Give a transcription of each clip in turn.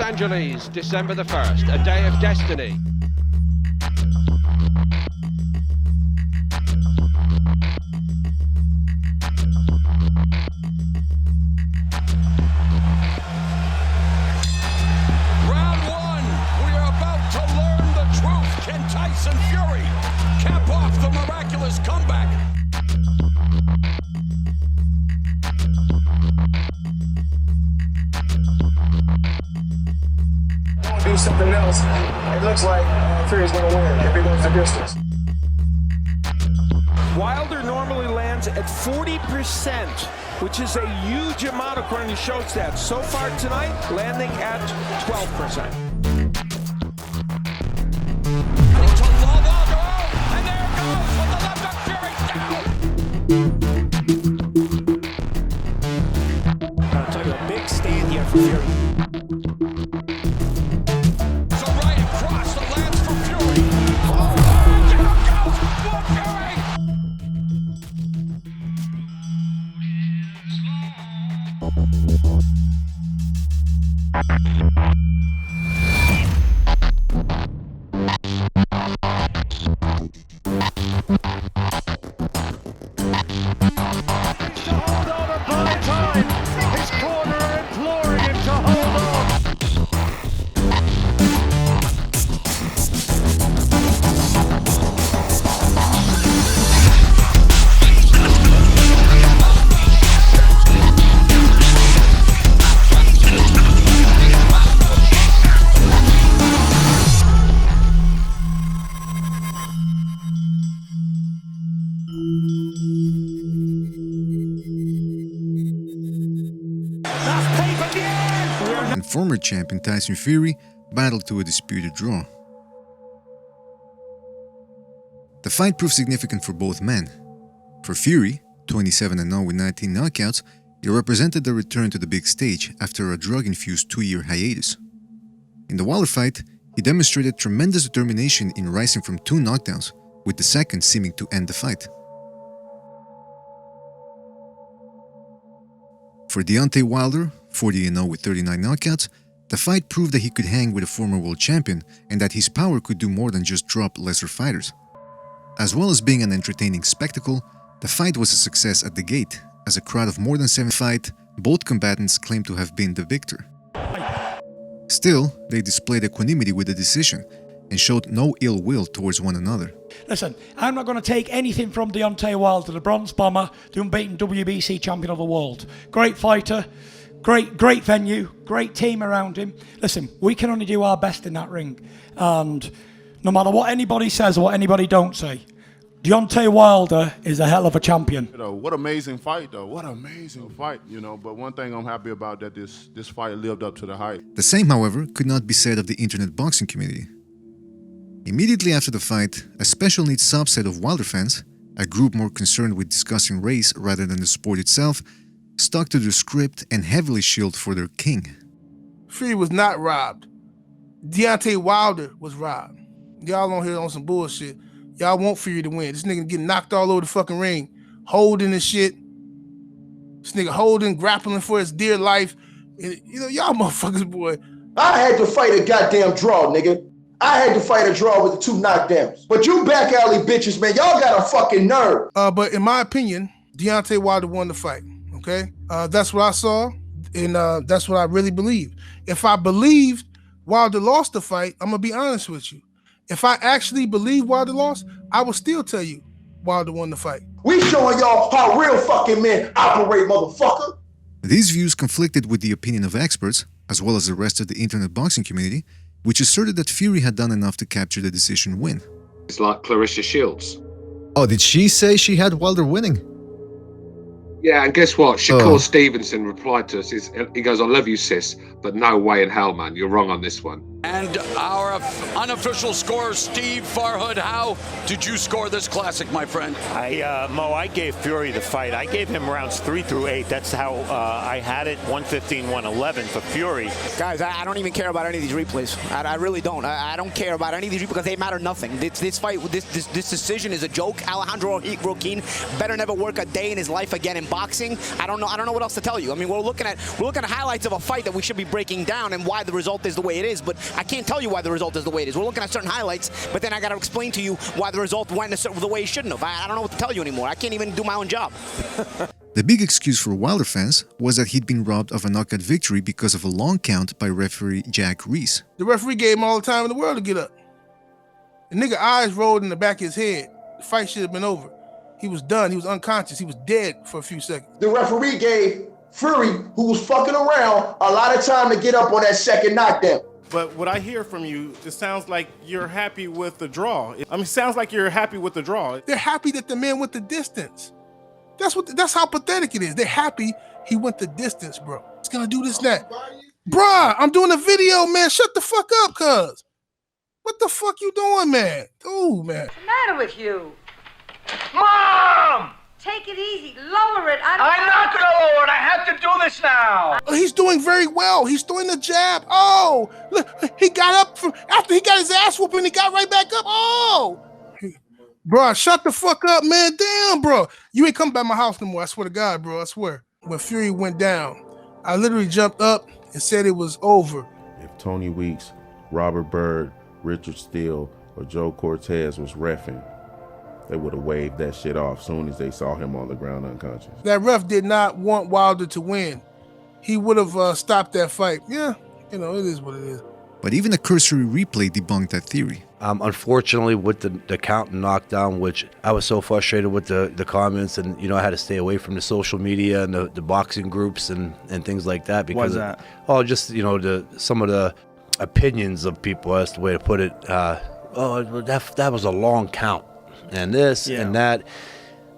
Angeles, December the 1st, a day of destiny. Round one, we are about to learn the truth. Can Tyson Fury cap off the miraculous comeback? Do something else. It looks like Fury's going to win if he goes the distance. Wilder normally lands at 40%, which is a huge amount according to show stats. So far tonight, landing at 12%. To love Aldo, and there it goes with the left hook. Fury's down. I'll tell you, a big stand here for Fury. So right across the lands for Fury. Oh, down goes for Fury. To hold on and buy time. His corner are imploring him to hold on. And former champion Tyson Fury battled to a disputed draw. The fight proved significant for both men. For Fury, 27-0 with 19 knockouts, it represented the return to the big stage after a drug-infused 2-year hiatus. In the Wilder fight, he demonstrated tremendous determination in rising from 2 knockdowns, with the second seeming to end the fight. For Deontay Wilder, 40-0 with 39 knockouts, the fight proved that he could hang with a former world champion and that his power could do more than just drop lesser fighters. As well as being an entertaining spectacle, the fight was a success at the gate, as a crowd of more than 7 fight, both combatants claimed to have been the victor. Still, they displayed equanimity with the decision and showed no ill will towards one another. Listen, I'm not going to take anything from Deontay Wilder, the bronze bomber, the unbeaten WBC champion of the world. Great fighter, great venue, great team around him. Listen, we can only do our best in that ring. And no matter what anybody says or what anybody don't say, Deontay Wilder is a hell of a champion. You know, what amazing fight, though. What amazing fight, you know. But one thing I'm happy about that this fight lived up to the hype. The same, however, could not be said of the internet boxing community. Immediately after the fight, a special needs subset of Wilder fans, a group more concerned with discussing race rather than the sport itself, stuck to the script and heavily shielded for their king. Fury was not robbed. Deontay Wilder was robbed. Y'all on here on some bullshit. Y'all want Fury to win. This nigga getting knocked all over the fucking ring, holding and shit. This nigga holding, grappling for his dear life. And, you know, y'all motherfuckers, boy. I had to fight a goddamn draw, nigga. I had to fight a draw with the 2 knockdowns. But you back alley bitches, man, y'all got a fucking nerve. But in my opinion, Deontay Wilder won the fight, okay? That's what I saw, and that's what I really believe. If I believed Wilder lost the fight, I'm gonna be honest with you. If I actually believe Wilder lost, I will still tell you Wilder won the fight. We showing y'all how real fucking men operate, motherfucker. These views conflicted with the opinion of experts, as well as the rest of the internet boxing community, which asserted that Fury had done enough to capture the decision win. It's like Clarissa Shields. Oh, did she say she had Wilder winning? Yeah, and guess what? Shakur Stevenson replied to us. He goes, "I love you, sis, but no way in hell, man. You're wrong on this one." And our unofficial scorer, Steve Farhood, how did you score this classic, my friend? Mo, I gave Fury the fight. I gave him rounds 3 through 8. That's how I had it, 115, 111 for Fury. Guys, I don't even care about any of these replays. I really don't. I don't care about any of these replays because they matter nothing. This fight, this decision is a joke. Alejandro Roquin better never work a day in his life again in boxing. I don't know what else to tell you. I mean, we're looking at highlights of a fight that we should be breaking down and why the result is the way it is, but I can't tell you why the result is the way it is. We're looking at certain highlights, but then I got to explain to you why the result went the way it shouldn't have. I don't know what to tell you anymore. I can't even do my own job. The big excuse for Wilder fans was that he'd been robbed of a knockout victory because of a long count by referee Jack Reese. The referee gave him all the time in the world to get up. The nigga eyes rolled in the back of his head. The fight should have been over. He was done. He was unconscious. He was dead for a few seconds. The referee gave Fury, who was fucking around, a lot of time to get up on that second knockdown. But what I hear from you, it sounds like you're happy with the draw. I mean, it sounds like you're happy with the draw. They're happy that the man went the distance. That's how pathetic it is. They're happy he went the distance, bro. He's gonna do this, that. Bruh, I'm doing a video, man. Shut the fuck up, cuz. What the fuck you doing, man? Ooh, man. What's the matter with you? Mom! Take it easy. Lower it. I'm not gonna lower it. I have to do this now. He's doing very well. He's doing the jab. Oh, look, he got up after he got his ass whooping. He got right back up. Oh, bro, shut the fuck up, man. Damn, bro, you ain't coming by my house no more. I swear to God, bro. I swear. When Fury went down, I literally jumped up and said it was over. If Tony Weeks, Robert Byrd, Richard Steele, or Joe Cortez was reffing, they would have waved that shit off soon as they saw him on the ground unconscious. That ref did not want Wilder to win. He would have stopped that fight. Yeah, you know, it is what it is. But even a cursory replay debunked that theory. Unfortunately, with the count and knockdown, which I was so frustrated with the comments, and I had to stay away from the social media and the boxing groups and things like that because just some of the opinions of people, that's the way to put it. That was a long count. And this and that.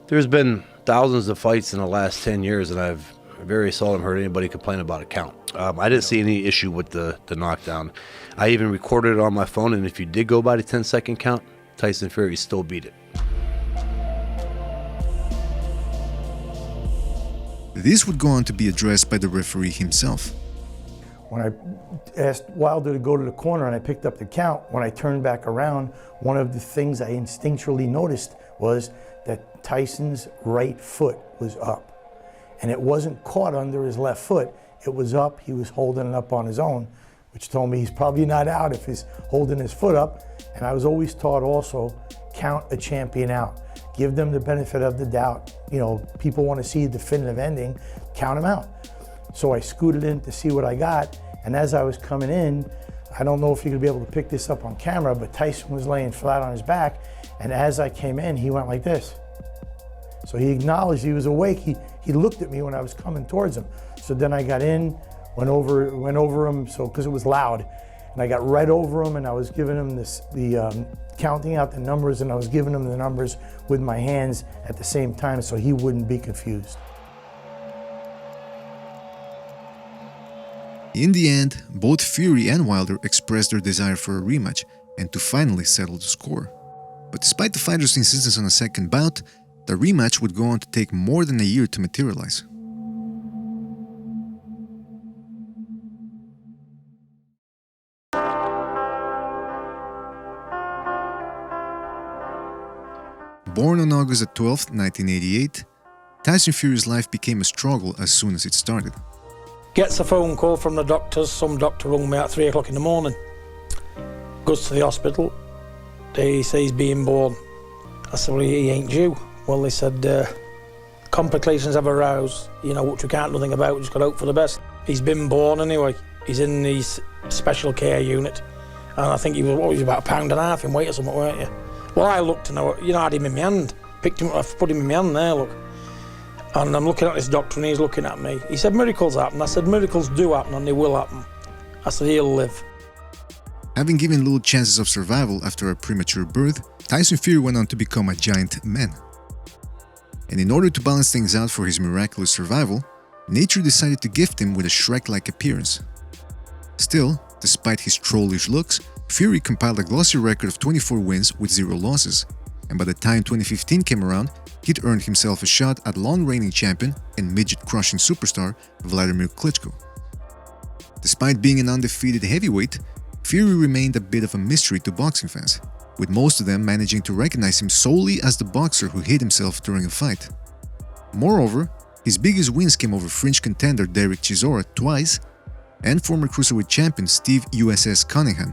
There's been thousands of fights in the last 10 years, and I've very seldom heard anybody complain about a count. I didn't see any issue with the knockdown. I even recorded it on my phone, and if you did go by the 10-second count, Tyson Fury still beat it. This would go on to be addressed by the referee himself. When I asked Wilder to go to the corner and I picked up the count, when I turned back around, one of the things I instinctually noticed was that Tyson's right foot was up. And it wasn't caught under his left foot, it was up, he was holding it up on his own, which told me he's probably not out if he's holding his foot up. And I was always taught also, count a champion out. Give them the benefit of the doubt. People want to see a definitive ending, count him out. So I scooted in to see what I got, and as I was coming in, I don't know if you're gonna be able to pick this up on camera, but Tyson was laying flat on his back, and as I came in, he went like this. So he acknowledged he was awake. He looked at me when I was coming towards him. So then I got in, went over him, because it was loud, and I got right over him, and I was giving him counting out the numbers, and I was giving him the numbers with my hands at the same time, so he wouldn't be confused. In the end, both Fury and Wilder expressed their desire for a rematch and to finally settle the score. But despite the fighters' insistence on a second bout, the rematch would go on to take more than a year to materialize. Born on August 12, 1988, Tyson Fury's life became a struggle as soon as it started. Gets a phone call from the doctors. Some doctor rung me at 3 o'clock in the morning. Goes to the hospital. They say he's being born. I said, well, he ain't due. Well, they said, complications have aroused, which we can't do nothing about. We just got to hope for the best. He's been born anyway. He's in the special care unit. And I think he was about £1.5 pound in weight or something, weren't you? Well, I looked and I had him in my hand. Picked him up, I put him in my hand there, look. And I'm looking at this doctor and he's looking at me. He said, miracles happen. I said, miracles do happen and they will happen. I said, he'll live. Having given little chances of survival after a premature birth, Tyson Fury went on to become a giant man. And in order to balance things out for his miraculous survival, nature decided to gift him with a Shrek-like appearance. Still, Despite his trollish looks, Fury compiled a glossy record of 24 wins with 0 losses, and by the time 2015 came around, he'd earned himself a shot at long-reigning champion and midget-crushing superstar Vladimir Klitschko. Despite being an undefeated heavyweight, Fury remained a bit of a mystery to boxing fans, with most of them managing to recognize him solely as the boxer who hit himself during a fight. Moreover, his biggest wins came over fringe contender Derek Chisora twice and former cruiserweight champion Steve USS Cunningham,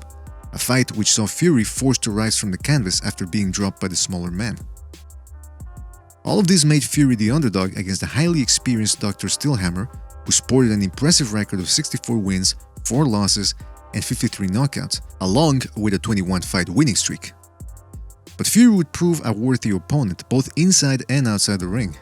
a fight which saw Fury forced to rise from the canvas after being dropped by the smaller man. All of this made Fury the underdog against the highly experienced Dr. Stillhammer, who sported an impressive record of 64 wins, 4 losses, and 53 knockouts, along with a 21-fight winning streak. But Fury would prove a worthy opponent both inside and outside the ring.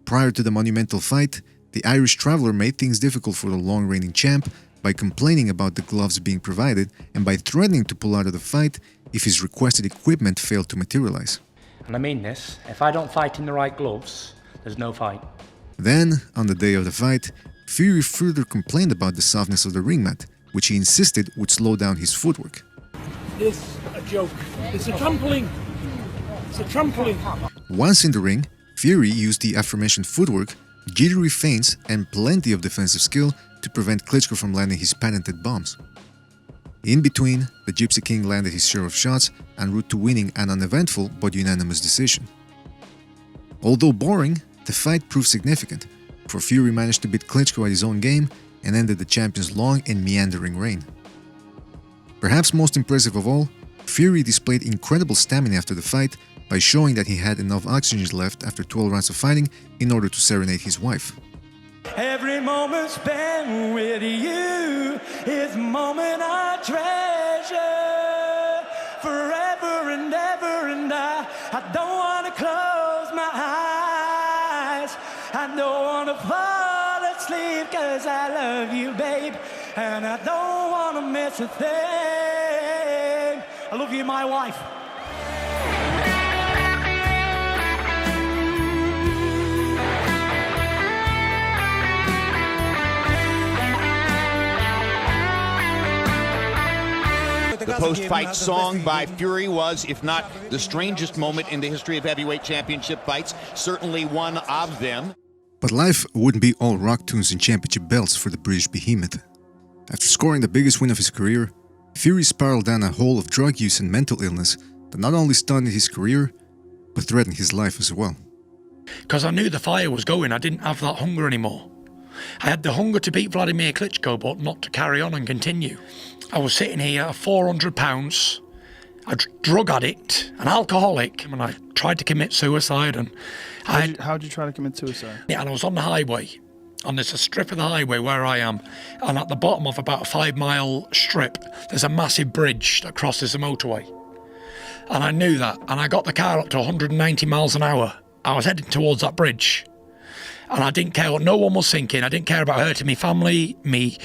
Prior to the monumental fight, the Irish Traveller made things difficult for the long-reigning champ by complaining about the gloves being provided and by threatening to pull out of the fight if his requested equipment failed to materialize. And I mean this, if I don't fight in the right gloves, there's no fight. Then, on the day of the fight, Fury further complained about the softness of the ring mat, which he insisted would slow down his footwork. It's a joke. It's a trampoline. It's a trampoline. Once in the ring, Fury used the aforementioned footwork, jittery feints, and plenty of defensive skill to prevent Klitschko from landing his patented bombs. In between, the Gypsy King landed his share of shots en route to winning an uneventful but unanimous decision. Although boring, the fight proved significant, for Fury managed to beat Klitschko at his own game and ended the champion's long and meandering reign. Perhaps most impressive of all, Fury displayed incredible stamina after the fight by showing that he had enough oxygen left after 12 rounds of fighting in order to serenade his wife. Every moment spent with you is a moment I treasure forever and ever, and I don't want to close my eyes. I don't want to fall asleep 'cause I love you, babe, and I don't want to miss a thing. I love you, my wife. The post-fight song by Fury was, if not the strangest moment in the history of heavyweight championship fights, certainly one of them. But life wouldn't be all rock tunes and championship belts for the British behemoth. After scoring the biggest win of his career, Fury spiraled down a hole of drug use and mental illness that not only stunted his career, but threatened his life as well. Because I knew the fire was going, I didn't have that hunger anymore. I had the hunger to beat Vladimir Klitschko, but not to carry on and continue. I was sitting here, 400 pounds, a drug addict, an alcoholic, and I tried to commit suicide. And How'd you try to commit suicide? Yeah, and I was on the highway, and there's a strip of the highway where I am, and at the bottom of about a 5-mile strip, there's a massive bridge that crosses the motorway. And I knew that, and I got the car up to 190 miles an hour. I was heading towards that bridge. And I didn't care what no one was thinking. I didn't care about hurting my family, me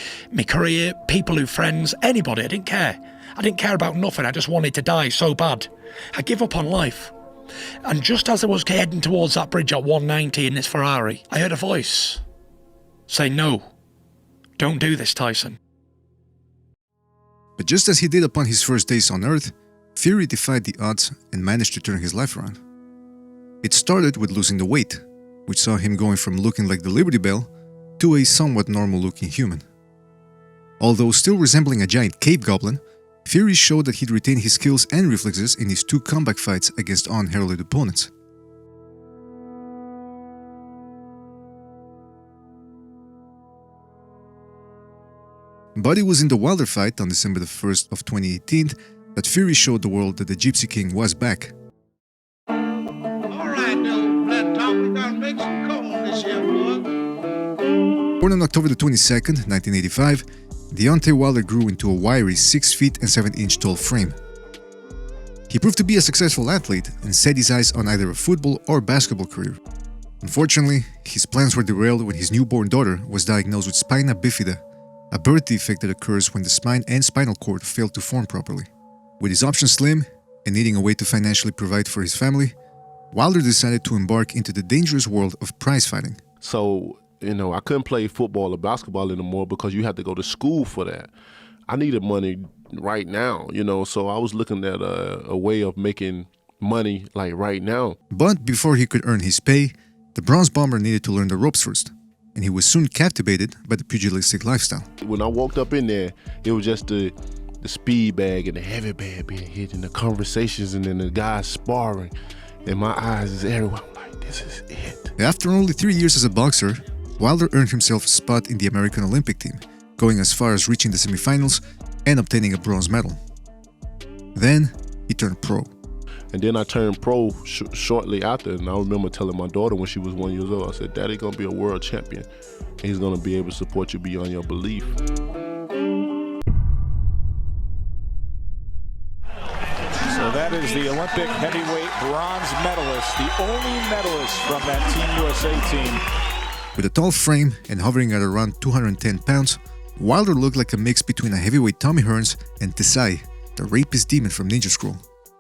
career, people who friends, anybody. I didn't care. I didn't care about nothing. I just wanted to die so bad. I give up on life. And just as I was heading towards that bridge at 190 in this Ferrari, I heard a voice say, "No, don't do this, Tyson." But just as he did upon his first days on Earth, Fury defied the odds and managed to turn his life around. It started with losing the weight, which saw him going from looking like the Liberty Bell to a somewhat normal-looking human. Although still resembling a giant cave goblin, Fury showed that he'd retained his skills and reflexes in his 2 comeback fights against unheralded opponents. But it was in the Wilder fight on December the 1st of 2018 that Fury showed the world that the Gypsy King was back. Born on October the 22nd, 1985, Deontay Wilder grew into a wiry 6 feet and 7 inch tall frame. He proved to be a successful athlete and set his eyes on either a football or basketball career. Unfortunately, his plans were derailed when his newborn daughter was diagnosed with spina bifida, a birth defect that occurs when the spine and spinal cord fail to form properly. With his options slim and needing a way to financially provide for his family, Wilder decided to embark into the dangerous world of prize fighting. So, I couldn't play football or basketball anymore because you had to go to school for that. I needed money right now, you know, so I was looking at a way of making money like right now. But before he could earn his pay, the bronze bomber needed to learn the ropes first, and he was soon captivated by the pugilistic lifestyle. When I walked up in there, it was just the speed bag and the heavy bag being hit and the conversations and then the guys sparring, and my eyes is everywhere. I'm like, this is it. After only 3 years as a boxer, Wilder earned himself a spot in the American Olympic team, going as far as reaching the semifinals and obtaining a bronze medal. Then he turned pro. And then I turned pro shortly after, and I remember telling my daughter when she was 1 year old, I said, Daddy gonna be a world champion, and he's gonna be able to support you beyond your belief. So that is the Olympic heavyweight bronze medalist, the only medalist from that Team USA team. With a tall frame and hovering at around 210 pounds, Wilder looked like a mix between a heavyweight Tommy Hearns and Deontay, the rapist demon from Ninja Scroll.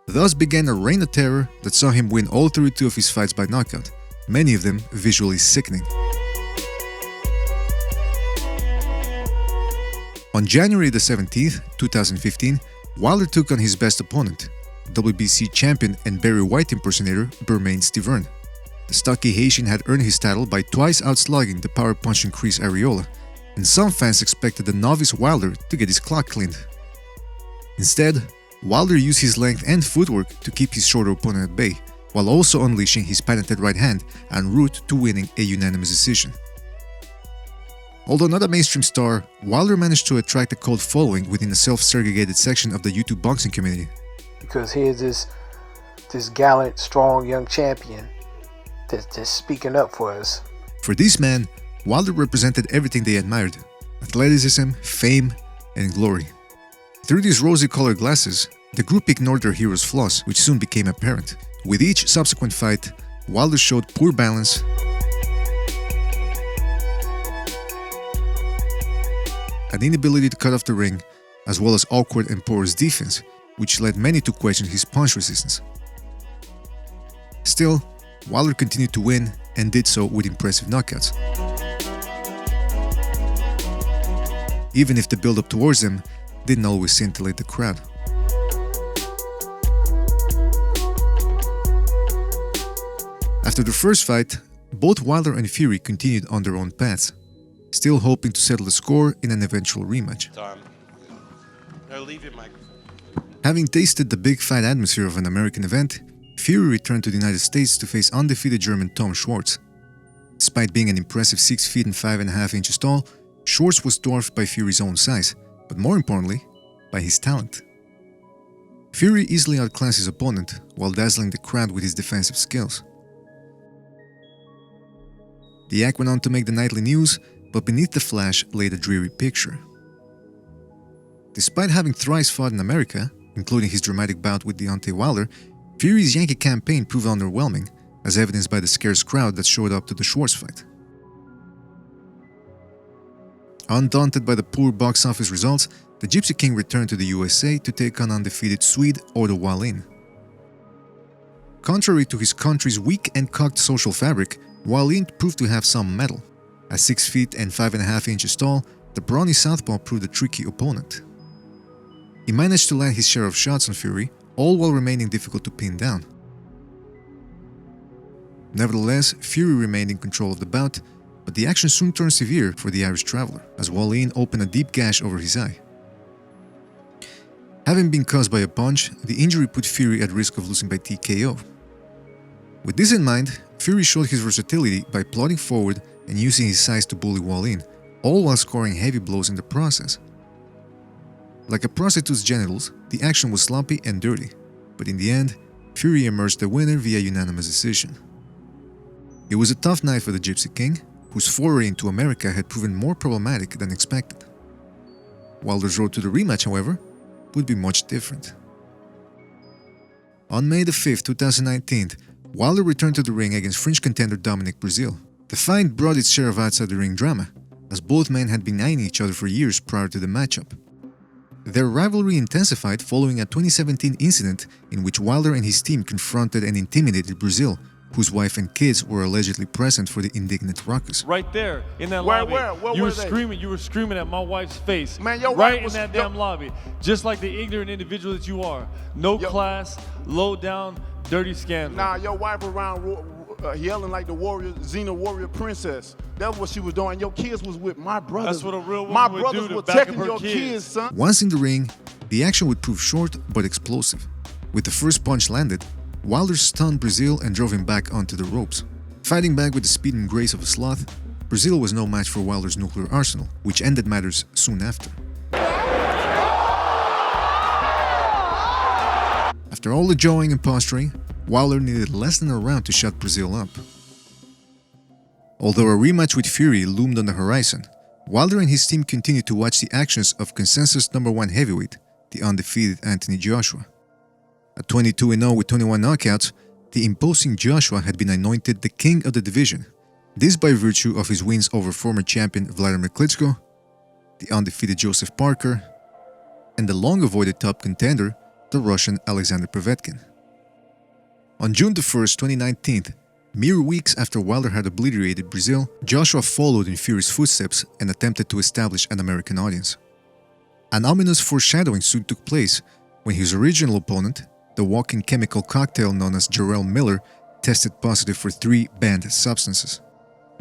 Thus began a reign of terror that saw him win all 32 of his fights by knockout, many of them visually sickening. On January the 17th, 2015, Wilder took on his best opponent, WBC champion and Barry White impersonator Bermain Stiverne. The stocky Haitian had earned his title by twice outslugging the power-punching Chris Arreola, and some fans expected the novice Wilder to get his clock cleaned. Instead, Wilder used his length and footwork to keep his shorter opponent at bay, while also unleashing his patented right hand en route to winning a unanimous decision. Although not a mainstream star, Wilder managed to attract a cult following within a self-segregated section of the YouTube boxing community. Because here's this gallant, strong young champion that's speaking up for us. For this man, Wilder represented everything they admired: athleticism, fame, and glory. Through these rosy-colored glasses, the group ignored their hero's flaws, which soon became apparent. With each subsequent fight, Wilder showed poor balance, an inability to cut off the ring, as well as awkward and porous defense, which led many to question his punch resistance. Still, Wilder continued to win and did so with impressive knockouts. Even if the build-up towards them didn't always scintillate the crowd. After the first fight, both Wilder and Fury continued on their own paths, still hoping to settle the score in an eventual rematch. Having tasted the big fight atmosphere of an American event, Fury returned to the United States to face undefeated German Tom Schwarz. Despite being an impressive 6 feet and 5.5 inches tall, Schwarz was dwarfed by Fury's own size, but more importantly, by his talent. Fury easily outclassed his opponent while dazzling the crowd with his defensive skills. The act went on to make the nightly news, but beneath the flash lay the dreary picture. Despite having thrice fought in America, including his dramatic bout with Deontay Wilder, Fury's Yankee campaign proved underwhelming, as evidenced by the scarce crowd that showed up to the Schwarz fight. Undaunted by the poor box office results, the Gypsy King returned to the USA to take on undefeated Swede Otto Wallin. Contrary to his country's weak and cocked social fabric, Wallin proved to have some mettle. At 6 feet and 5.5 inches tall, the brawny southpaw proved a tricky opponent. He managed to land his share of shots on Fury, all while remaining difficult to pin down. Nevertheless, Fury remained in control of the bout, but the action soon turned severe for the Irish traveler, as Wallin opened a deep gash over his eye. Having been caused by a punch, the injury put Fury at risk of losing by TKO. With this in mind, Fury showed his versatility by plodding forward and using his size to bully Wallin, all while scoring heavy blows in the process. Like a prostitute's genitals, the action was sloppy and dirty, but in the end, Fury emerged the winner via unanimous decision. It was a tough night for the Gypsy King, whose foray into America had proven more problematic than expected. Wilder's road to the rematch, however, would be much different. On May the 5th, 2019, Wilder returned to the ring against French contender Dominic Breazeale. The fight brought its share of outside-the-ring drama, as both men had been eyeing each other for years prior to the matchup. Their rivalry intensified following a 2017 incident in which Wilder and his team confronted and intimidated Breazeale, whose wife and kids were allegedly present for the indignant ruckus. Right there in that Where, lobby. where you were were they? screaming. You were screaming at my wife's face. Man, your right wife was- in that damn lobby, just like the ignorant individual that you are. No class, low down, dirty scandal. Nah, your wife around yelling like the warrior, Xena warrior princess. That's what she was doing. Your kids was with my brothers. That's what a real woman My would brothers do to were back up protecting her your kids. kids, son. Once in the ring, the action would prove short but explosive. With the first punch landed, Wilder stunned Brazil and drove him back onto the ropes. Fighting back with the speed and grace of a sloth, Brazil was no match for Wilder's nuclear arsenal, which ended matters soon after. After all the jawing and posturing, Wilder needed less than a round to shut Brazil up. Although a rematch with Fury loomed on the horizon, Wilder and his team continued to watch the actions of consensus #1 heavyweight, the undefeated Anthony Joshua. At 22-0 with 21 knockouts, the imposing Joshua had been anointed the king of the division, this by virtue of his wins over former champion Vladimir Klitschko, the undefeated Joseph Parker, and the long-avoided top contender, the Russian Alexander Povetkin. On June 1st, 2019, mere weeks after Wilder had obliterated Brazil, Joshua followed in Fury's footsteps and attempted to establish an American audience. An ominous foreshadowing soon took place when his original opponent, the walking chemical cocktail known as Jarrell Miller, tested positive for 3 banned substances.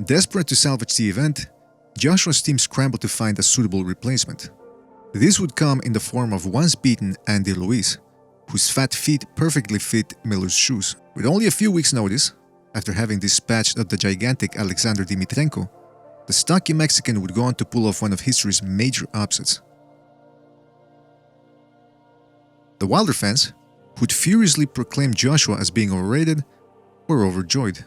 Desperate to salvage the event, Joshua's team scrambled to find a suitable replacement. This would come in the form of once-beaten Andy Ruiz, whose fat feet perfectly fit Miller's shoes. With only a few weeks' notice, after having dispatched of the gigantic Alexander Dimitrenko, the stocky Mexican would go on to pull off one of history's major upsets. The Wilder fans, who'd furiously proclaimed Joshua as being overrated, were overjoyed.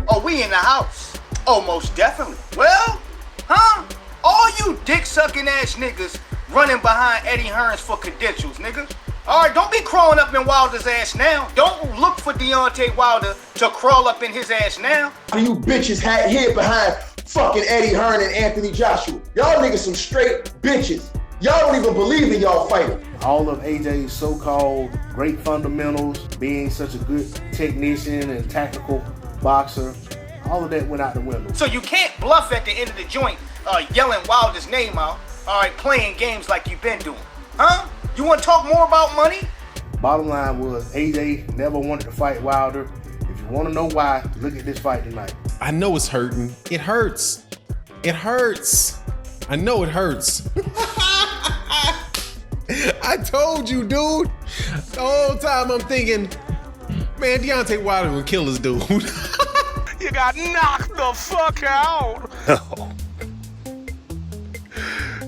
Oh, we in the house. Oh, most definitely. Well, huh? All you dick-sucking ass niggas running behind Eddie Hearns for credentials, nigga. Alright, don't be crawling up in Wilder's ass now. Don't look for Deontay Wilder to crawl up in his ass now. You bitches hid behind fucking Eddie Hearn and Anthony Joshua. Y'all niggas some straight bitches. Y'all don't even believe in y'all fighting. All of AJ's so-called great fundamentals, being such a good technician and tactical boxer, all of that went out the window. So you can't bluff at the end of the joint, yelling Wilder's name out, alright, playing games like you've been doing. Huh? You want to talk more about money? Bottom line was AJ never wanted to fight Wilder. If you want to know why, look at this fight tonight. I know it's hurting. It hurts. It hurts. I know it hurts. I told you, dude. The whole time I'm thinking, man, Deontay Wilder would kill this dude. You got knocked the fuck out.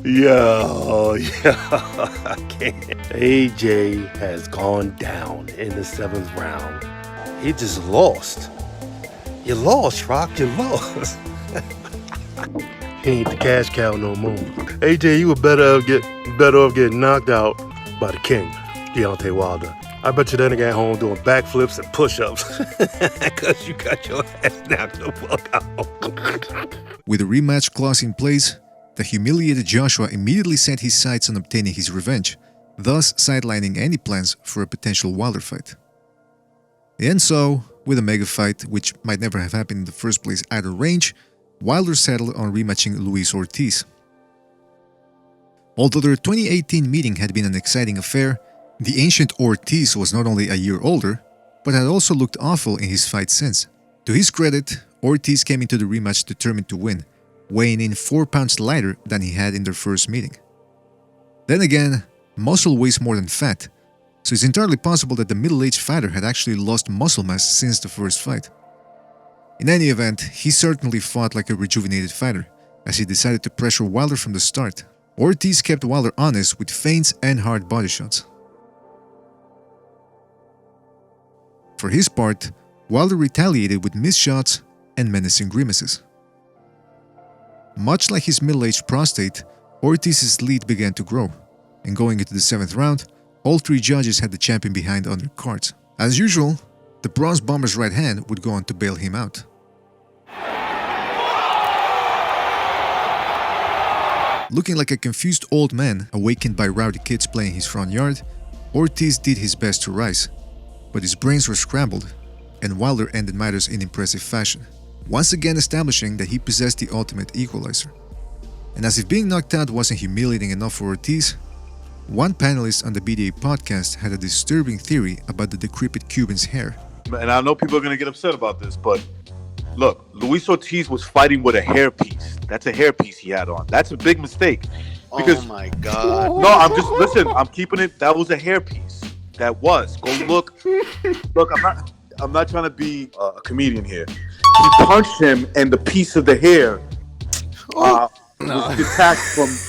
Yo, I can't. AJ has gone down in the 7th round. He just lost. You lost, Rock. You lost. He ain't the cash cow no more. AJ, you were better off getting knocked out by the king, Deontay Wilder. I bet you then he got home doing backflips and push-ups because you got your ass knocked the fuck out. With a rematch clause in place, the humiliated Joshua immediately set his sights on obtaining his revenge, thus sidelining any plans for a potential Wilder fight. And so, with a mega fight, which might never have happened in the first place at a range, Wilder settled on rematching Luis Ortiz. Although their 2018 meeting had been an exciting affair, the ancient Ortiz was not only a year older, but had also looked awful in his fight since. To his credit, Ortiz came into the rematch determined to win, weighing in 4 pounds lighter than he had in their first meeting. Then again, muscle weighs more than fat, so it's entirely possible that the middle-aged fighter had actually lost muscle mass since the first fight. In any event, he certainly fought like a rejuvenated fighter, as he decided to pressure Wilder from the start. Ortiz kept Wilder honest with feints and hard body shots. For his part, Wilder retaliated with missed shots and menacing grimaces. Much like his middle-aged prostate, Ortiz's lead began to grow, and going into the 7th round, all 3 judges had the champion behind on their cards. As usual, the Bronze Bomber's right hand would go on to bail him out. Looking like a confused old man awakened by rowdy kids playing his front yard, Ortiz did his best to rise, but his brains were scrambled, and Wilder ended matters in impressive fashion, once again establishing that he possessed the ultimate equalizer. And as if being knocked out wasn't humiliating enough for Ortiz, one panelist on the BDA podcast had a disturbing theory about the decrepit Cuban's hair. And I know people are going to get upset about this, but look, Luis Ortiz was fighting with a hairpiece. That's a hairpiece he had on. That's a big mistake. Because, oh my God. No, I'm keeping it. That was a hairpiece. That was. Go look. Look, I'm not trying to be a comedian here. He punched him and the piece of the hair was detached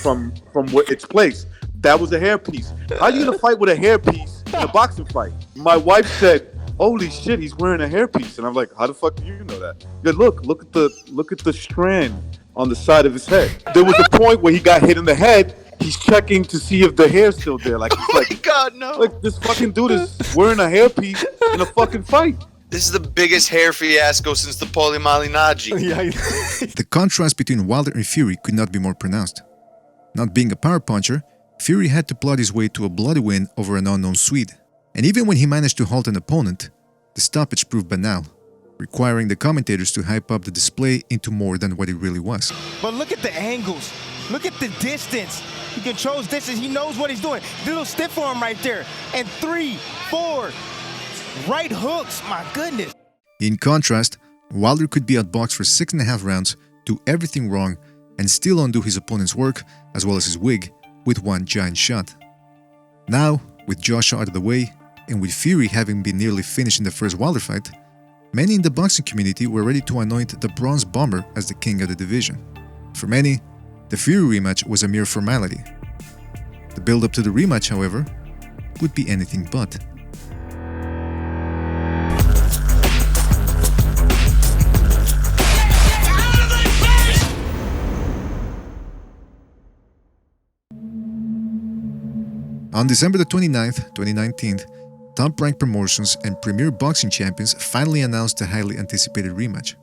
from its place. That was a hairpiece. How are you gonna fight with a hairpiece in a boxing fight? My wife said, "Holy shit, he's wearing a hairpiece," and I'm like, "How the fuck do you know that?" He said, look at the strand on the side of his head. There was a point where he got hit in the head. He's checking to see if the hair's still there. Like, oh my God, no! Like, this fucking dude is wearing a hairpiece in a fucking fight. This is the biggest hair fiasco since the Paulie Malignaggi. The contrast between Wilder and Fury could not be more pronounced. Not being a power puncher, Fury had to plot his way to a bloody win over an unknown Swede. And even when he managed to halt an opponent, the stoppage proved banal, requiring the commentators to hype up the display into more than what it really was. But look at the angles. Look at the distance. He controls distance. He knows what he's doing. Little stiff arm right there. And 3, 4 right hooks. My goodness. In contrast, Wilder could be outboxed for 6.5 rounds, do everything wrong, and still undo his opponent's work, as well as his wig, with one giant shot. Now, with Joshua out of the way, and with Fury having been nearly finished in the first Wilder fight, many in the boxing community were ready to anoint the Bronze Bomber as the king of the division. For many, the Fury rematch was a mere formality. The build-up to the rematch, however, would be anything but. On December the 29th, 2019, Top Rank Promotions and Premier Boxing Champions finally announced the highly anticipated rematch.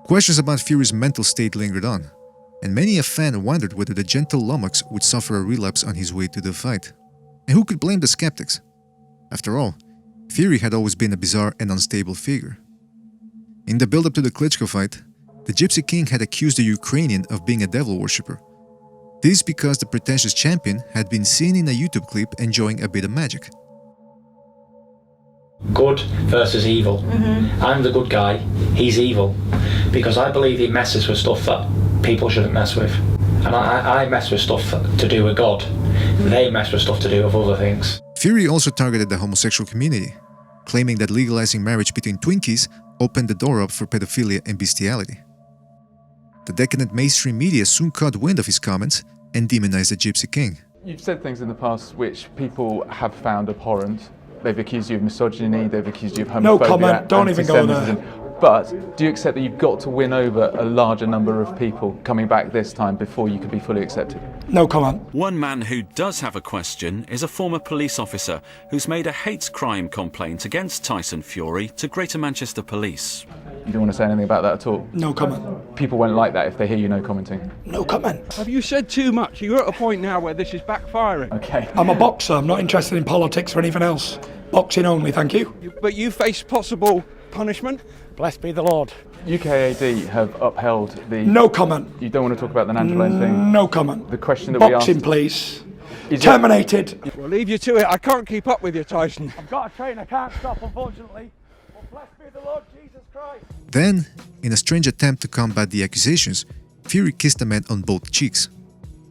Questions about Fury's mental state lingered on, and many a fan wondered whether the gentle Lomax would suffer a relapse on his way to the fight. And who could blame the skeptics? After all, Fury had always been a bizarre and unstable figure. In the build-up to the Klitschko fight, the Gypsy King had accused the Ukrainian of being a devil worshipper. This because the pretentious champion had been seen in a YouTube clip enjoying a bit of magic. Good versus evil. I'm the good guy, he's evil. Because I believe he messes with stuff that people shouldn't mess with. And I mess with stuff to do with God. They mess with stuff to do with other things. Fury also targeted the homosexual community, claiming that legalizing marriage between Twinkies opened the door up for pedophilia and bestiality. The decadent mainstream media soon caught wind of his comments and demonized the Gypsy King. You've said things in the past which people have found abhorrent. They've accused you of misogyny, they've accused you of homophobia. No comment, don't even go there. But do you accept that you've got to win over a larger number of people coming back this time before you can be fully accepted? No comment. One man who does have a question is a former police officer who's made a hate crime complaint against Tyson Fury to Greater Manchester Police. You don't want to say anything about that at all? No comment. People won't like that if they hear you no commenting. No comment. Have you said too much? You're at a point now where this is backfiring. Okay. I'm a boxer. I'm not interested in politics or anything else. Boxing only, thank you. But you face possible punishment? Blessed be the Lord. UKAD have upheld the... No comment. You don't want to talk about the Nandrolone thing? No comment. The question that Boxing, we asked... please. Terminated. We'll leave you to it. I can't keep up with you, Tyson. I've got a train I can't stop, unfortunately. But blessed be the Lord Jesus Christ. Then, in a strange attempt to combat the accusations, Fury kissed the man on both cheeks.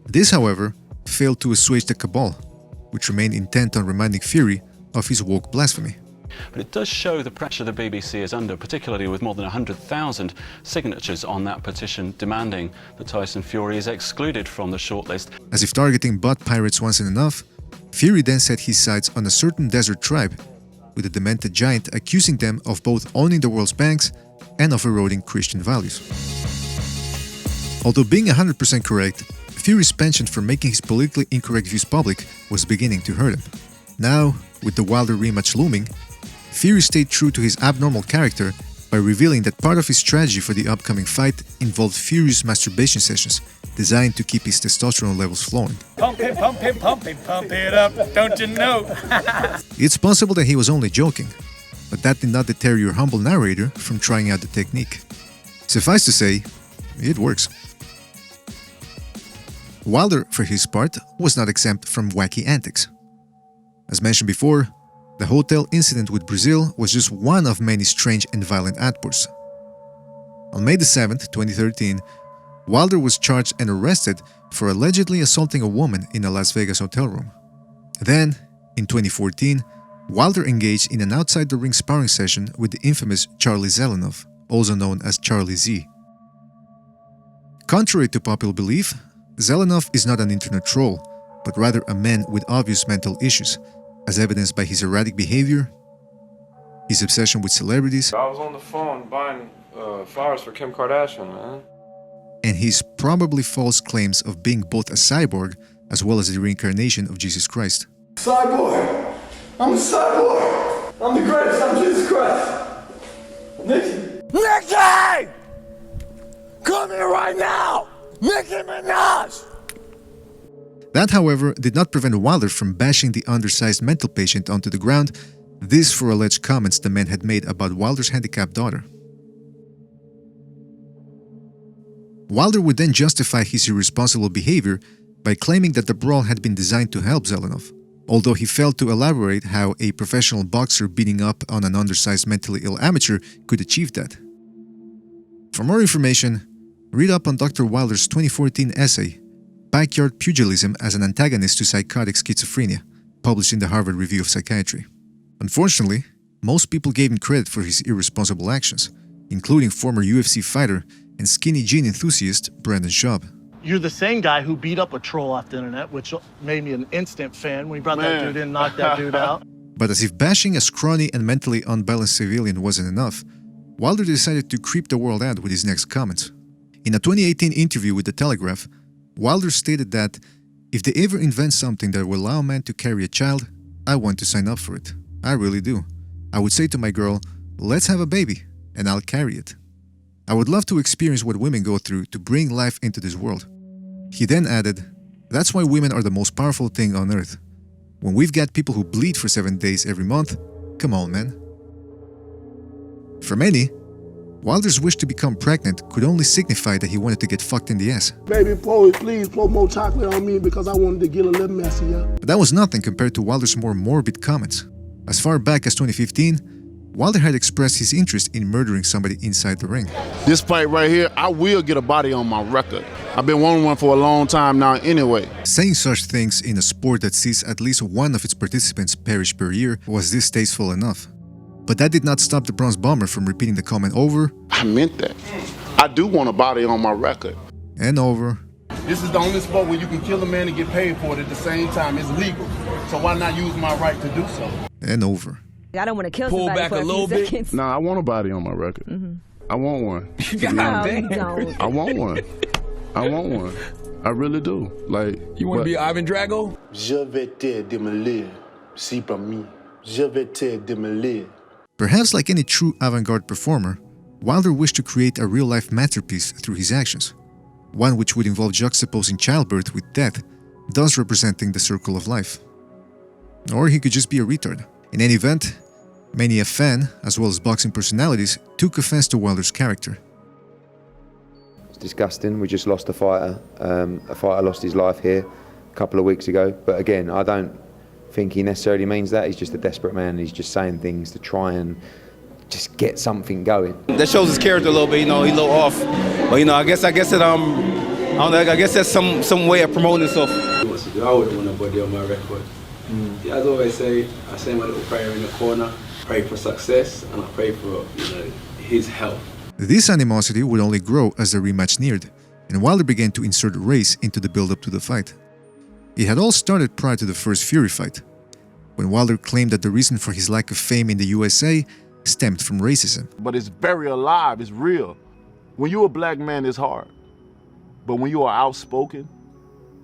This, however, failed to assuage the cabal, which remained intent on reminding Fury of his woke blasphemy. But it does show the pressure the BBC is under, particularly with more than 100,000 signatures on that petition demanding that Tyson Fury is excluded from the shortlist. As if targeting butt pirates wasn't enough, Fury then set his sights on a certain desert tribe, with a demented giant accusing them of both owning the world's banks and of eroding Christian values. Although being 100% correct, Fury's penchant for making his politically incorrect views public was beginning to hurt him. Now, with the Wilder rematch looming, Fury stayed true to his abnormal character by revealing that part of his strategy for the upcoming fight involved furious masturbation sessions designed to keep his testosterone levels flowing. Pump it, pump it, pump it, pump it up, don't you know? It's possible that he was only joking, but that did not deter your humble narrator from trying out the technique. Suffice to say, it works. Wilder, for his part, was not exempt from wacky antics. As mentioned before, the hotel incident with Brazil was just one of many strange and violent outbursts. On May 7, 2013, Wilder was charged and arrested for allegedly assaulting a woman in a Las Vegas hotel room. Then, in 2014, Wilder engaged in an outside-the-ring sparring session with the infamous Charlie Zelenov, also known as Charlie Z. Contrary to popular belief, Zelenov is not an internet troll, but rather a man with obvious mental issues, as evidenced by his erratic behavior, his obsession with celebrities, I was on the phone buying flowers for Kim Kardashian, man. and his probably false claims of being both a cyborg as well as the reincarnation of Jesus Christ. Cyborg! I'm a cyborg! I'm the greatest, I'm Jesus Christ! Nicky! Nicky! Come here right now! Nicki Minaj! That, however, did not prevent Wilder from bashing the undersized mental patient onto the ground, this for alleged comments the man had made about Wilder's handicapped daughter. Wilder would then justify his irresponsible behavior by claiming that the brawl had been designed to help Zelenov, although he failed to elaborate how a professional boxer beating up on an undersized mentally ill amateur could achieve that. For more information, read up on Dr. Wilder's 2014 essay, Backyard Pugilism as an Antagonist to Psychotic Schizophrenia, published in the Harvard Review of Psychiatry. Unfortunately, most people gave him credit for his irresponsible actions, including former UFC fighter and skinny jean enthusiast Brandon Schaub. You're the same guy who beat up a troll off the internet, which made me an instant fan when he brought that dude in and knocked that dude out. But as if bashing a scrawny and mentally unbalanced civilian wasn't enough, Wilder decided to creep the world out with his next comments. In a 2018 interview with The Telegraph, Wilder stated that, "If they ever invent something that will allow a man to carry a child, I want to sign up for it. I really do. I would say to my girl, let's have a baby, and I'll carry it. I would love to experience what women go through to bring life into this world." He then added, "That's why women are the most powerful thing on earth. When we've got people who bleed for 7 days every month, come on, man." For many, Wilder's wish to become pregnant could only signify that he wanted to get fucked in the ass. Baby, please pour more chocolate on me because I wanted to get a little messy, yeah? But that was nothing compared to Wilder's more morbid comments. As far back as 2015, Wilder had expressed his interest in murdering somebody inside the ring. This fight right here, I will get a body on my record. I've been wanting one for a long time now anyway. Saying such things in a sport that sees at least one of its participants perish per year was distasteful enough. But that did not stop the Bronze Bomber from repeating the comment over. I meant that. I do want a body on my record. And over. This is the only sport where you can kill a man and get paid for it at the same time. It's legal. So why not use my right to do so? And over. I don't want to kill somebody for a few seconds. Nah, I want a body on my record. I want one. No, you don't. I want one. I want one. I really do. Like, you want to be Ivan Drago? Je vais te démolir. Si pas mi. Je vais te démolir. Perhaps like any true avant-garde performer, Wilder wished to create a real-life masterpiece through his actions, one which would involve juxtaposing childbirth with death, thus representing the circle of life. Or he could just be a retard. In any event, many a fan, as well as boxing personalities, took offense to Wilder's character. It's disgusting. We just lost a fighter. A fighter lost his life here a couple of weeks ago. But again, I don't think he necessarily means that. He's just a desperate man, and he's just saying things to try and just get something going. That shows his character a little bit, he's a little off. But I guess that I guess that's some way of promoting himself. I would want a body on my record. As I always say, I say my little prayer in the corner, pray for success, and I pray for his health. This animosity would only grow as the rematch neared, and Wilder began to insert race into the build-up to the fight. It had all started prior to the first Fury fight, when Wilder claimed that the reason for his lack of fame in the USA stemmed from racism. But it's very alive, it's real. When you're a black man, it's hard. But when you are outspoken,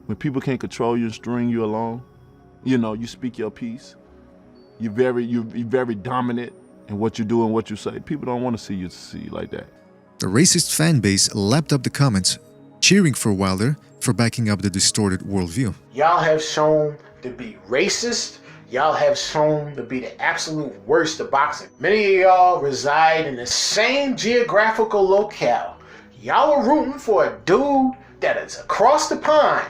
when people can't control you and string you along, you speak your piece. You're very dominant in what you do and what you say. People don't want to see you succeed like that. The racist fan base lapped up the comments, cheering for Wilder for backing up the distorted worldview. Y'all have shown to be racist. y'all have shown to be the absolute worst of boxing. Many of y'all reside in the same geographical locale. Y'all are rooting for a dude that is across the pond,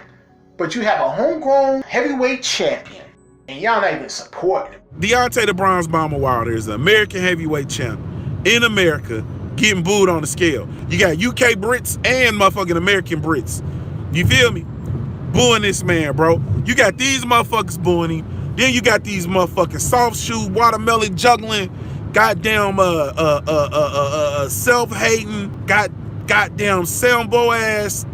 but you have a homegrown heavyweight champion, and y'all not even supporting him. Deontay the Bronze Bomber Wilder is an American heavyweight champ in America, getting booed on the scale. You got UK Brits and motherfucking American Brits. You feel me? Booing this man, bro. You got these motherfuckers booing him. Then you got these motherfucking soft shoe, watermelon juggling, goddamn self-hating, goddamn Sambo ass,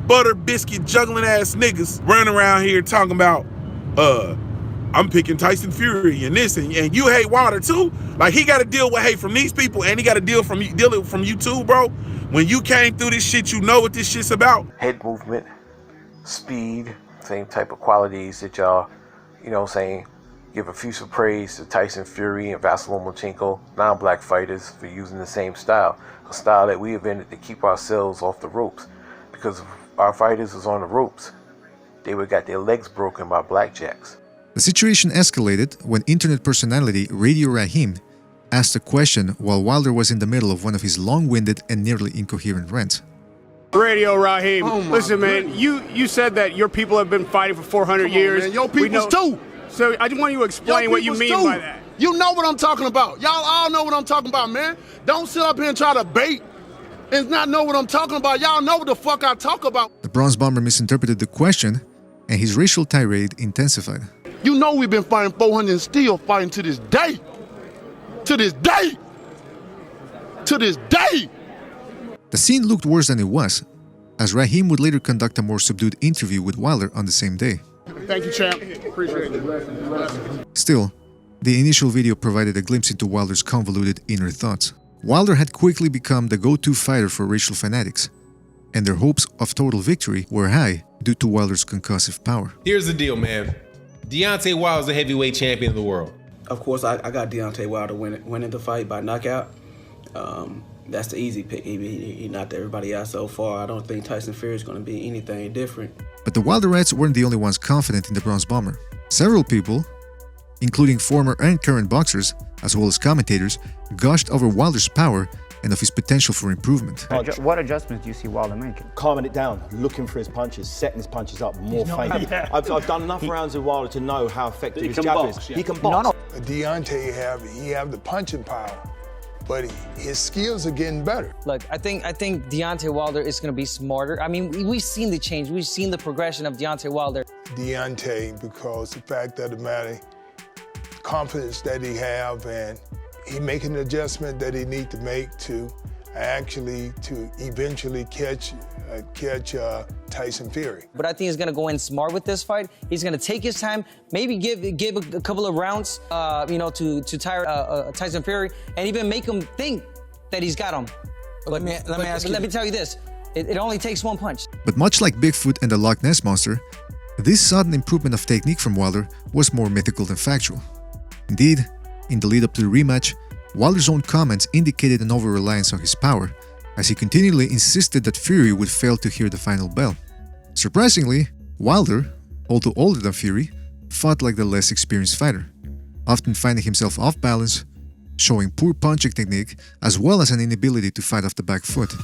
butter biscuit juggling ass niggas running around here talking about I'm picking Tyson Fury and this, and you hate Wilder too? Like, he got to deal with hate from these people, and he got to deal from you too, bro. When you came through this shit, you know what this shit's about. Head movement, speed, same type of qualities that y'all, you know what I'm saying, give effusive praise to Tyson Fury and Vasyl Lomachenko, non-black fighters, for using the same style, a style that we invented to keep ourselves off the ropes. Because if our fighters was on the ropes, they would got their legs broken by blackjacks. The situation escalated when internet personality Radio Raheem asked a question while Wilder was in the middle of one of his long-winded and nearly incoherent rants. Radio Raheem, listen, man, you said that your people have been fighting for 400 years. Man, your peoples too. So I just want you to explain what you mean by that. You know what I'm talking about. Y'all all know what I'm talking about, man. Don't sit up here and try to bait and not know what I'm talking about. Y'all know what the fuck I talk about. The Bronze Bomber misinterpreted the question, and his racial tirade intensified. You know we've been fighting 400 and still fighting to this day. To this day. To this day. The scene looked worse than it was, as Raheem would later conduct a more subdued interview with Wilder on the same day. Thank you, champ. Appreciate it. Still, the initial video provided a glimpse into Wilder's convoluted inner thoughts. Wilder had quickly become the go-to fighter for racial fanatics, and their hopes of total victory were high due to Wilder's concussive power. Here's the deal, man. Deontay Wilder's the heavyweight champion of the world. Of course, I got Deontay Wilder winning the fight by knockout. That's the easy pick. He knocked everybody out so far. I don't think Tyson Fury is going to be anything different. But the Wilderites weren't the only ones confident in the Bronze Bomber. Several people, including former and current boxers, as well as commentators, gushed over Wilder's power and of his potential for improvement. What adjustments do you see Wilder making? Calming it down, looking for his punches, setting his punches up, more feinting. Yeah. I've done enough rounds with Wilder to know how effective his jab is. He can box. Deontay have the punching power, but his skills are getting better. Look, I think Deontay Wilder is going to be smarter. I mean, we've seen the change. We've seen the progression of Deontay Wilder. Deontay, because the fact of the matter, confidence that he have, and he making the adjustment that he need to make to eventually catch Tyson Fury. But I think he's going to go in smart with this fight. He's going to take his time, maybe give a couple of rounds, to tire Tyson Fury, and even make him think that he's got him. Let me tell you this: it only takes one punch. But much like Bigfoot and the Loch Ness Monster, this sudden improvement of technique from Wilder was more mythical than factual. Indeed, in the lead-up to the rematch, Wilder's own comments indicated an over-reliance on his power, as he continually insisted that Fury would fail to hear the final bell. Surprisingly, Wilder, although older than Fury, fought like the less experienced fighter, often finding himself off balance, showing poor punching technique, as well as an inability to fight off the back foot.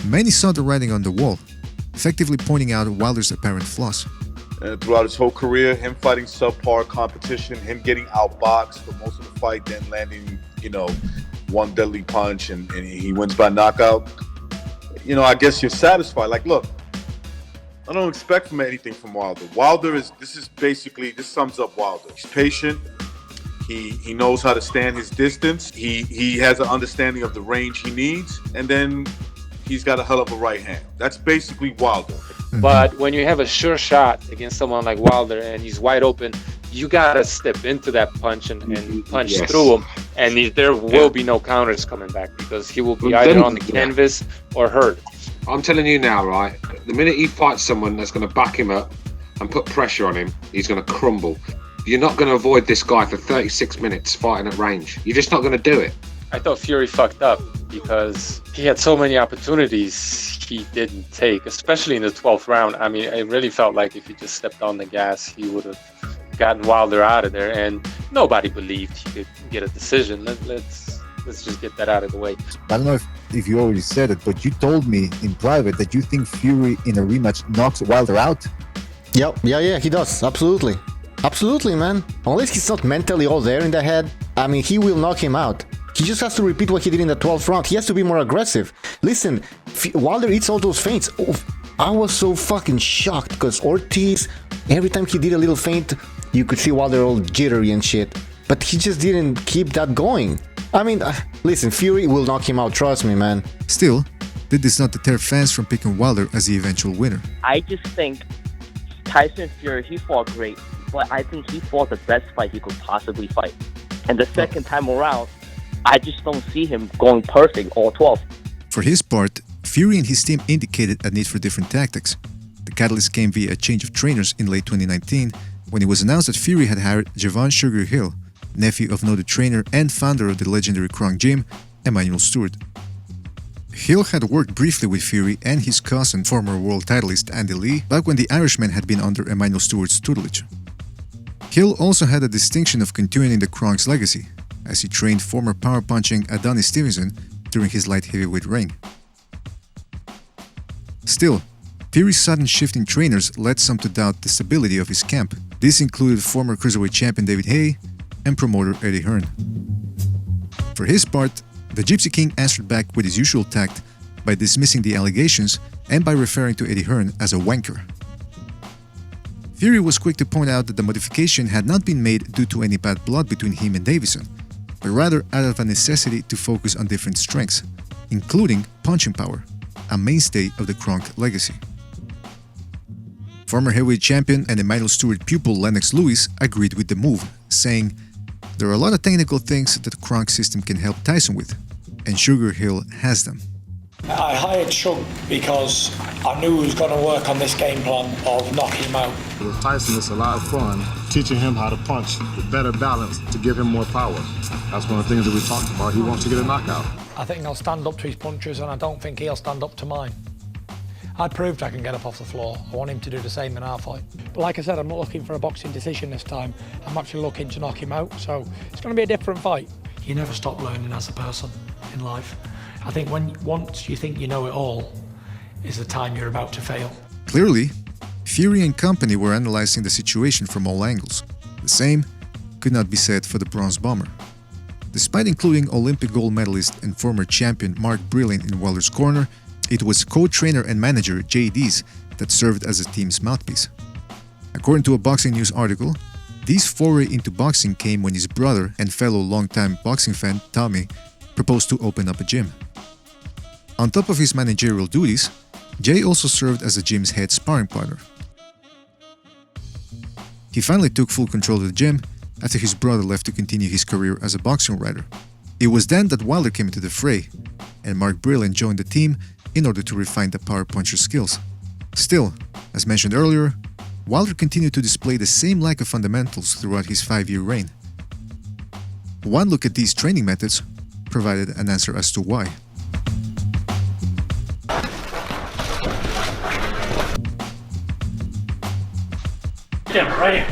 Many saw the writing on the wall, effectively pointing out Wilder's apparent flaws. Throughout his whole career, him fighting subpar competition, him getting outboxed for most of the fight, then landing, one deadly punch and he wins by knockout. I guess you're satisfied. Like, look, I don't expect anything from Wilder. This sums up Wilder. He's patient. He knows how to stand his distance. He has an understanding of the range he needs, and then he's got a hell of a right hand. That's basically Wilder. But when you have a sure shot against someone like Wilder and he's wide open, you gotta step into that punch and punch through him, and there will be no counters coming back because he will be either on the canvas or hurt. I'm telling you now, right? The minute he fights someone that's going to back him up and put pressure on him, he's going to crumble. You're not going to avoid this guy for 36 minutes fighting at range. You're just not going to do it. I thought Fury fucked up because he had so many opportunities he didn't take, especially in the 12th round. I mean, it really felt like if he just stepped on the gas, he would have gotten Wilder out of there, and nobody believed he could get a decision. Let's just get that out of the way. I don't know if you already said it, but you told me in private that you think Fury in a rematch knocks Wilder out. Yep, yeah, he does. Absolutely. Absolutely, man. Unless he's not mentally all there in the head, I mean, he will knock him out. He just has to repeat what he did in the 12th round. He has to be more aggressive. Listen, Wilder eats all those feints. Oh, I was so fucking shocked because Ortiz, every time he did a little feint, you could see Wilder all jittery and shit. But he just didn't keep that going. I mean, listen, Fury will knock him out, trust me, man. Still, that does not deter fans from picking Wilder as the eventual winner. I just think Tyson Fury, he fought great, but I think he fought the best fight he could possibly fight. And the second time around, I just don't see him going perfect all 12. For his part, Fury and his team indicated a need for different tactics. The catalyst came via a change of trainers in late 2019 when it was announced that Fury had hired Javon Sugar Hill, nephew of noted trainer and founder of the legendary Kronk Gym, Emanuel Stewart. Hill had worked briefly with Fury and his cousin, former world titleist Andy Lee, back when the Irishman had been under Emanuel Stewart's tutelage. Hill also had the distinction of continuing the Kronk's legacy, as he trained former power-punching Adonis Stevenson during his light heavyweight reign. Still, Fury's sudden shift in trainers led some to doubt the stability of his camp. This included former cruiserweight champion David Haye and promoter Eddie Hearn. For his part, the Gypsy King answered back with his usual tact by dismissing the allegations and by referring to Eddie Hearn as a wanker. Fury was quick to point out that the modification had not been made due to any bad blood between him and Davison, but rather out of a necessity to focus on different strengths, including punching power, a mainstay of the Kronk legacy. Former heavyweight champion and Emanuel Stewart pupil Lennox Lewis agreed with the move, saying, "There are a lot of technical things that the Kronk system can help Tyson with, and Sugar Hill has them." I hired Shug because I knew he was going to work on this game plan of knocking him out. With Tyson, it's a lot of fun teaching him how to punch with better balance to give him more power. That's one of the things that we talked about. He wants to get a knockout. I think I'll stand up to his punches, and I don't think he'll stand up to mine. I proved I can get up off the floor. I want him to do the same in our fight. But like I said, I'm not looking for a boxing decision this time. I'm actually looking to knock him out, so it's going to be a different fight. You never stop learning as a person in life. I think once you think you know it all, is the time you're about to fail. Clearly, Fury and company were analyzing the situation from all angles. The same could not be said for the Bronze Bomber. Despite including Olympic gold medalist and former champion Mark Brilliant in Wilder's corner, it was co-trainer and manager Jay Dees that served as the team's mouthpiece. According to a Boxing News article, Dees' foray into boxing came when his brother and fellow longtime boxing fan Tommy proposed to open up a gym. On top of his managerial duties, Jay also served as the gym's head sparring partner. He finally took full control of the gym after his brother left to continue his career as a boxing writer. It was then that Wilder came into the fray, and Mark Brilliant joined the team in order to refine the power puncher skills. Still, as mentioned earlier, Wilder continued to display the same lack of fundamentals throughout his 5-year reign. One look at these training methods provided an answer as to why. Yeah, right.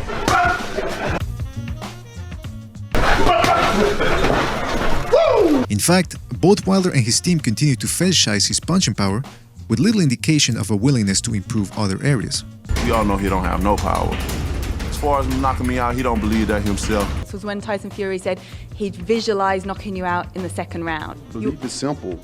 In fact, both Wilder and his team continued to fetishize his punching power with little indication of a willingness to improve other areas. We all know he don't have no power. As far as knocking me out, he don't believe that himself. This was when Tyson Fury said he'd visualize knocking you out in the second round. Belief is simple,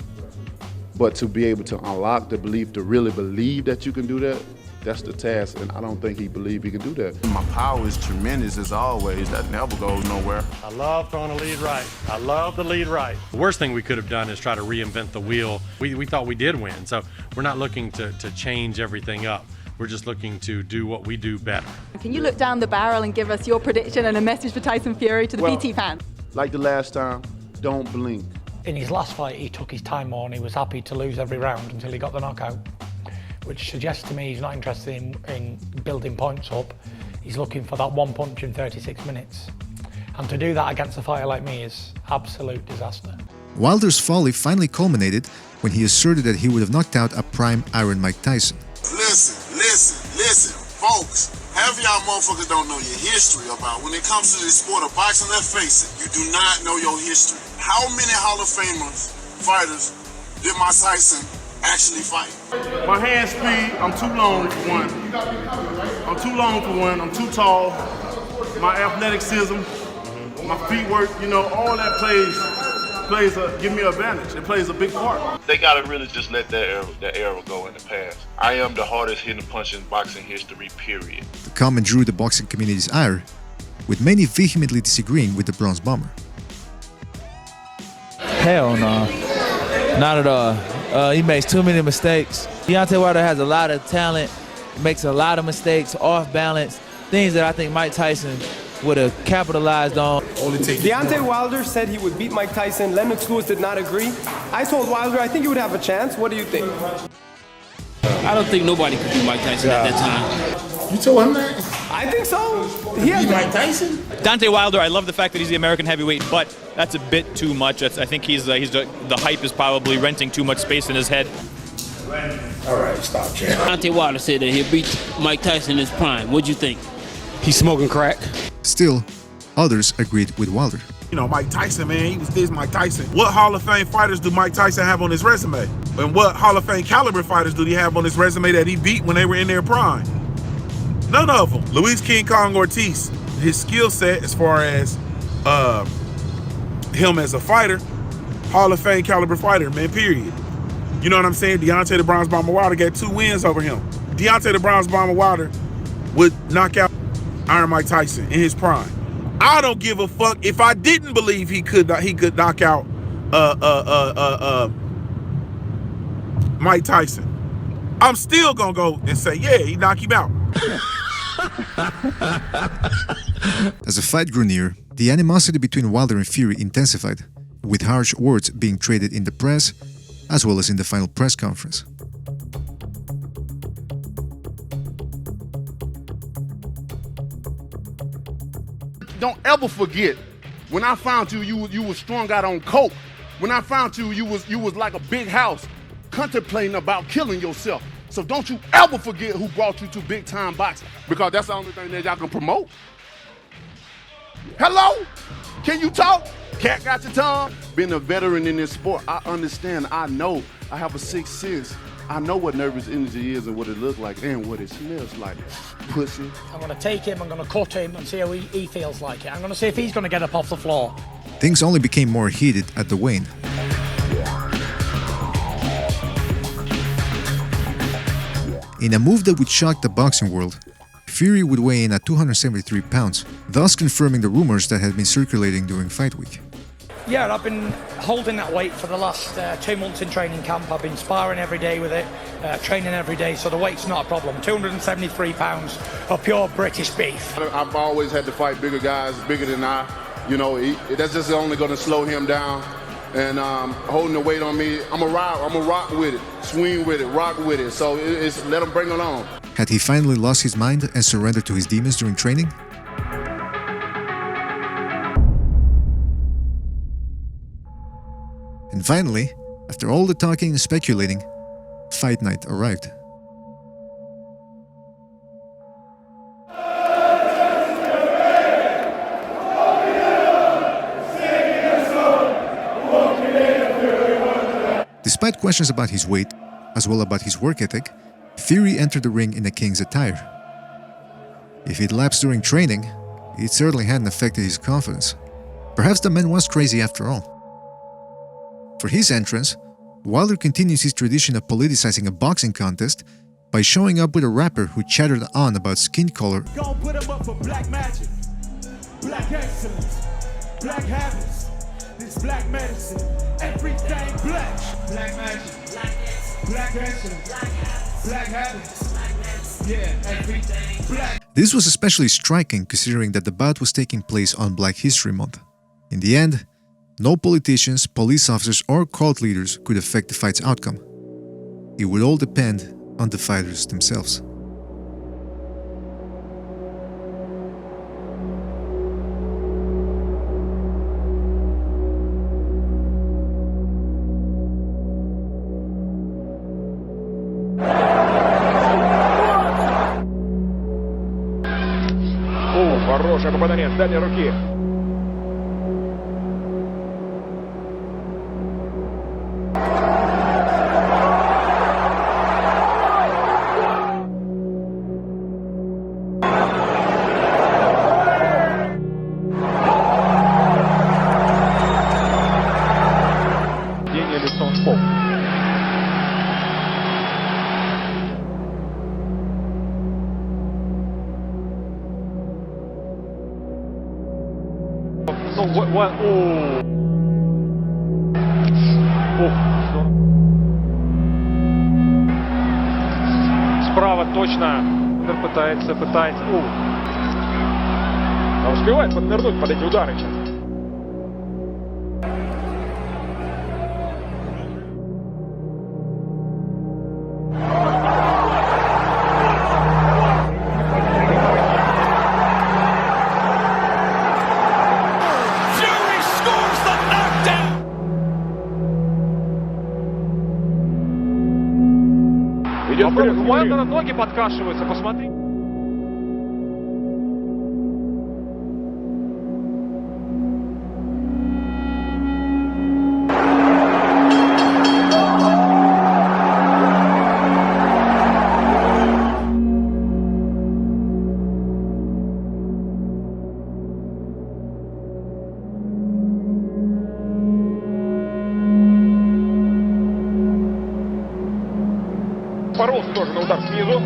but to be able to unlock the belief, to really believe that you can do that, that's the task, and I don't think he believed he can do that. My power is tremendous as always. That never goes nowhere. I love throwing a lead right. I love the lead right. The worst thing we could have done is try to reinvent the wheel. We thought we did win, so we're not looking to change everything up. We're just looking to do what we do better. Can you look down the barrel and give us your prediction and a message for Tyson Fury to the PT fans? Like the last time, don't blink. In his last fight, he took his time more and he was happy to lose every round until he got the knockout, which suggests to me he's not interested in building points up. He's looking for that one punch in 36 minutes. And to do that against a fighter like me is absolute disaster. Wilder's folly finally culminated when he asserted that he would have knocked out a prime Iron Mike Tyson. Listen, folks. Half of y'all motherfuckers don't know your history about when it comes to this sport of boxing. Let's face it, you do not know your history. How many Hall of Famers, fighters, did Mike Tyson actually fight? My hand speed, I'm too long for one. I'm too tall. My athleticism, my feet work, all that give me an advantage. It plays a big part. They gotta really just let that era go in the past. I am the hardest hitting punch in boxing history, period. The comment drew the boxing community's ire, with many vehemently disagreeing with the Bronze Bomber. Hell no. Not at all. He makes too many mistakes. Deontay Wilder has a lot of talent, makes a lot of mistakes, off balance, things that I think Mike Tyson would have capitalized on. Deontay Wilder said he would beat Mike Tyson. Lennox Lewis did not agree. I told Wilder I think he would have a chance. What do you think? I don't think nobody could beat Mike Tyson at that time. You told him that? I think so. He has Mike Tyson? Deontay Wilder, I love the fact that he's the American heavyweight, but that's a bit too much. I think the hype is probably renting too much space in his head. All right, stop, Jay. Deontay Wilder said that he'll beat Mike Tyson in his prime. What'd you think? He's smoking crack. Still, others agreed with Wilder. Mike Tyson, man, he's Mike Tyson. What Hall of Fame fighters do Mike Tyson have on his resume? And what Hall of Fame caliber fighters do he have on his resume that he beat when they were in their prime? None of them. Luis King Kong Ortiz, his skill set as far as him as a fighter, Hall of Fame caliber fighter, man, period. You know what I'm saying? Deontay the Bronze Bomber Wilder got 2 wins over him. Deontay the Bronze Bomber Wilder would knock out Iron Mike Tyson in his prime. I don't give a fuck if I didn't believe he could knock out Mike Tyson. I'm still gonna go and say, yeah, he knocked him out. As the fight grew near, the animosity between Wilder and Fury intensified, with harsh words being traded in the press, as well as in the final press conference. Don't ever forget, when I found you, you was strung out on coke. When I found you, you was like a big house, contemplating about killing yourself. So don't you ever forget who brought you to big time boxing, because that's the only thing that y'all can promote. Hello? Can you talk? Cat got your tongue? Being a veteran in this sport, I understand, I know, I have a sixth sense. I know what nervous energy is and what it looks like and what it smells like. Pussy. I'm going to take him, I'm going to cut him and see how he feels like it. I'm going to see if he's going to get up off the floor. Things only became more heated at the weigh-in. In a move that would shock the boxing world, Fury would weigh in at 273 pounds, thus confirming the rumors that had been circulating during fight week. Yeah, I've been holding that weight for the last 2 months in training camp. I've been sparring every day with it, training every day, so the weight's not a problem. 273 pounds of pure British beef. I've always had to fight bigger guys, bigger than I. That's just only going to slow him down. And holding the weight on me, I'm going to rock with it, swing with it, rock with it. So let him bring it on. Had he finally lost his mind and surrendered to his demons during training? And finally, after all the talking and speculating, fight night arrived. Despite questions about his weight, as well about his work ethic, Fury entered the ring in the King's attire. If he'd lapsed during training, it certainly hadn't affected his confidence. Perhaps the man was crazy after all. For his entrance, Wilder continues his tradition of politicizing a boxing contest by showing up with a rapper who chattered on about skin color. Gonna put him up for black magic, black excellence, black habits, this black medicine, everything black. Black magic, black excellence, black habits, yeah, everything black. This was especially striking considering that the bout was taking place on Black History Month. In the end, no politicians, police officers, or cult leaders could affect the fight's outcome. It would all depend on the fighters themselves. ударение с дальней руки. Лицом в пол. Справа точно. Пытается. А успевает поднырнуть под эти удары сейчас. У Уайлдера ноги подкашиваются, посмотри. Поролся тоже на удар снизу.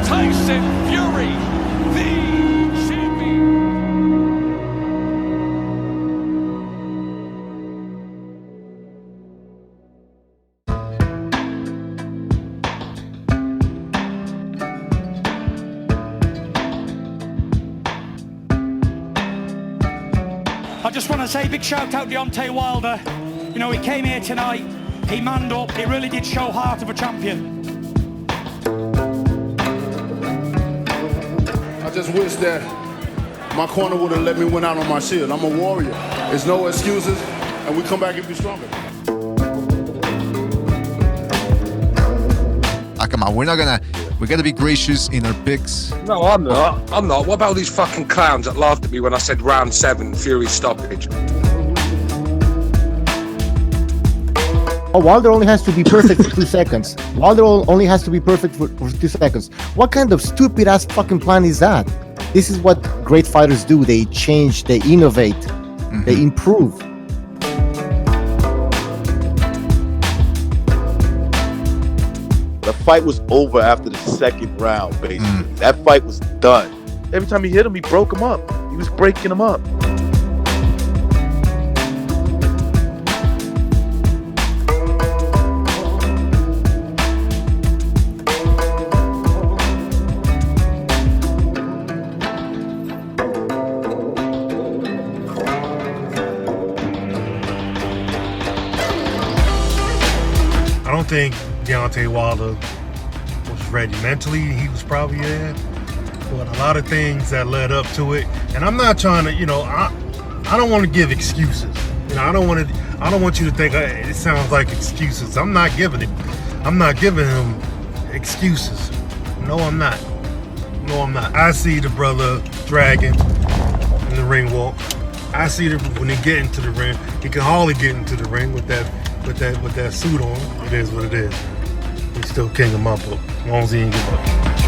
Tyson Fury, the champion. I just want to say big shout out Deontay Wilder. You know, he came here tonight, he manned up, he really did show heart of a champion. I just wish that my corner would have let me win out on my shield. I'm a warrior. There's no excuses, and we come back and be stronger. Come on, we gotta be gracious in our picks. No, I'm not. What about all these fucking clowns that laughed at me when I said round 7, Fury stoppage? Oh, Wilder only has to be perfect for 2 seconds. Wilder only has to be perfect for 2 seconds. What kind of stupid ass fucking plan is that? This is what great fighters do. They change, they innovate, they improve. The fight was over after the second round, basically. That fight was done. Every time he hit him, he broke him up. He was breaking him up. I don't think Deontay Wilder was ready mentally. He was probably but a lot of things that led up to it. And I'm not trying to, I don't want to give excuses. I don't want you to think it sounds like excuses. I'm not giving him excuses. No, I'm not. I see the brother dragging in the ring walk. I see when he get into the ring, he can hardly get into the ring with that suit on. It is what it is. He's still king of my book, as long as he ain't give up.